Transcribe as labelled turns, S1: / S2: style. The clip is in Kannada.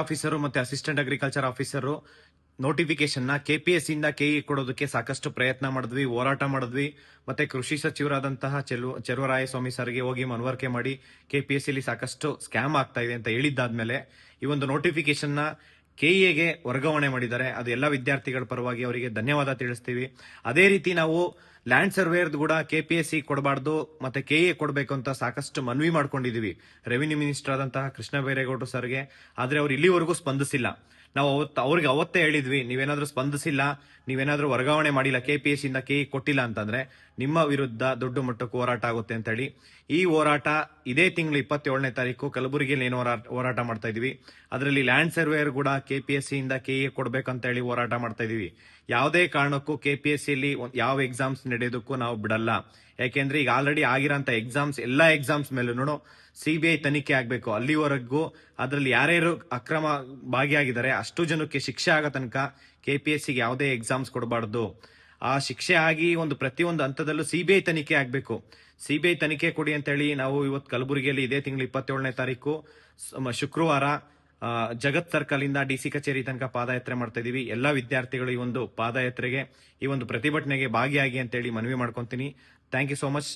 S1: ಆಫೀಸರು ಮತ್ತೆ ಅಸಿಸ್ಟೆಂಟ್ ಅಗ್ರಿಕಲ್ಚರ್ ಆಫೀಸರು ನೋಟಿಫಿಕೇಶನ್ ನ ಕೆಪಿಎಸ್ಸಿ ಇಂದ ಕೆಇ ಕೊಡೋದಕ್ಕೆ ಸಾಕಷ್ಟು ಪ್ರಯತ್ನ ಮಾಡಿದ್ವಿ, ಹೋರಾಟ ಮಾಡಿದ್ವಿ. ಮತ್ತೆ ಕೃಷಿ ಸಚಿವರಾದಂತಹ ಚೆಲುವರಾಯಸ್ವಾಮಿ ಸರ್ಗೆ ಹೋಗಿ ಮನವರಿಕೆ ಮಾಡಿ ಕೆಪಿಎಸ್ಸಿ ಸಾಕಷ್ಟು ಸ್ಕ್ಯಾಮ್ ಆಗ್ತಾ ಇದೆ ಅಂತ ಹೇಳಿದ್ದಾದ್ಮೇಲೆ ಈ ಒಂದು ನೋಟಿಫಿಕೇಶನ್ ನ ಕೆಇಎಗೆ ವರ್ಗಾವಣೆ ಮಾಡಿದ್ದಾರೆ. ಅದು ಎಲ್ಲ ವಿದ್ಯಾರ್ಥಿಗಳ ಪರವಾಗಿ ಅವರಿಗೆ ಧನ್ಯವಾದ ತಿಳಿಸ್ತೀವಿ. ಅದೇ ರೀತಿ ನಾವು ಲ್ಯಾಂಡ್ ಸರ್ವೇರ್ ಕೂಡ ಕೆಪಿಎಸ್ಸಿ ಕೊಡಬಾರ್ದು ಮತ್ತೆ ಕೆಇಎ ಕೊಡಬೇಕು ಅಂತ ಸಾಕಷ್ಟು ಮನವಿ ಮಾಡ್ಕೊಂಡಿದೀವಿ ರೆವಿನ್ಯೂ ಮಿನಿಸ್ಟರ್ ಆದಂತಹ ಕೃಷ್ಣ ಬೈರೇಗೌಡರು ಸರ್ಗೆ. ಆದ್ರೆ ಅವ್ರು ಇಲ್ಲಿವರೆಗೂ ಸ್ಪಂದಿಸಿಲ್ಲ. ನಾವು ಅವ್ರಿಗೆ ಅವತ್ತೇ ಹೇಳಿದ್ವಿ, ನೀವೇನಾದ್ರೂ ಸ್ಪಂದಿಸಿಲ್ಲ, ನೀವೇನಾದ್ರೂ ವರ್ಗಾವಣೆ ಮಾಡಿಲ್ಲ, ಕೆಪಿಎಸ್ಸಿ ಇಂದ ಕೆಇ ಕೊಟ್ಟಿಲ್ಲ ಅಂತಂದ್ರೆ ನಿಮ್ಮ ವಿರುದ್ಧ ದೊಡ್ಡ ಮಟ್ಟಕ್ಕೆ ಹೋರಾಟ ಆಗುತ್ತೆ ಅಂತ ಹೇಳಿ ಈ ಹೋರಾಟ ಇದೇ ತಿಂಗಳು 27ನೇ ತಾರೀಕು ಕಲಬುರಗಿಯಲ್ಲಿ ಏನು ಹೋರಾಟ ಮಾಡ್ತಾ ಇದೀವಿ. ಅದರಲ್ಲಿ ಲ್ಯಾಂಡ್ ಸರ್ವೇಯರ್ ಕೂಡ ಕೆಪಿಎಸ್ಸಿ ಇಂದ ಕೆಇ ಕೊಡ್ಬೇಕಂತ ಹೇಳಿ ಹೋರಾಟ ಮಾಡ್ತಾ ಇದೀವಿ. ಯಾವುದೇ ಕಾರಣಕ್ಕೂ ಕೆಪಿಎಸ್ಸಿಯಲ್ಲಿ ಯಾವ ಎಕ್ಸಾಮ್ಸ್ ನಡೆಯೋದಕ್ಕೂ ನಾವು ಬಿಡಲ್ಲ. ಯಾಕೆಂದ್ರೆ ಈಗ ಆಲ್ರೆಡಿ ಆಗಿರೋಂತ ಎಕ್ಸಾಮ್ಸ್ ಎಲ್ಲಾ ಎಕ್ಸಾಮ್ಸ್ ಮೇಲೂ ಸಿಬಿಐ ತನಿಖೆ ಆಗ್ಬೇಕು. ಅಲ್ಲಿವರೆಗೂ ಅದರಲ್ಲಿ ಯಾರ್ಯಾರು ಅಕ್ರಮ ಭಾಗಿಯಾಗಿದ್ದಾರೆ ಅಷ್ಟು ಜನಕ್ಕೆ ಶಿಕ್ಷೆ ಆಗೋ ತನಕ ಕೆಪಿಎಸ್ಸಿಗೆ ಯಾವುದೇ ಎಕ್ಸಾಮ್ಸ್ ಕೊಡಬಾರ್ದು. ಆ ಶಿಕ್ಷೆ ಆಗಿ ಪ್ರತಿಯೊಂದು ಹಂತದಲ್ಲೂ ಸಿಬಿಐ ತನಿಖೆ ಆಗ್ಬೇಕು. ಸಿಬಿಐ ತನಿಖೆ ಕೊಡಿ ಅಂತ ಹೇಳಿ ನಾವು ಇವತ್ತು ಕಲಬುರಗಿಯಲ್ಲಿ ಇದೇ ತಿಂಗಳು 27ನೇ ತಾರೀಕು ಶುಕ್ರವಾರ ಜಗತ್ ಸರ್ಕಲ್ ಇಂದ ಡಿಸಿ ಕಚೇರಿ ತನಕ ಪಾದಯಾತ್ರೆ ಮಾಡ್ತಾ ಇದೀವಿ. ಎಲ್ಲಾ ವಿದ್ಯಾರ್ಥಿಗಳು ಈ ಒಂದು ಪಾದಯಾತ್ರೆಗೆ, ಈ ಒಂದು ಪ್ರತಿಭಟನೆಗೆ ಭಾಗಿಯಾಗಿ ಅಂತ ಹೇಳಿ ಮನವಿ ಮಾಡ್ಕೊಂತೀನಿ. Thank you so much.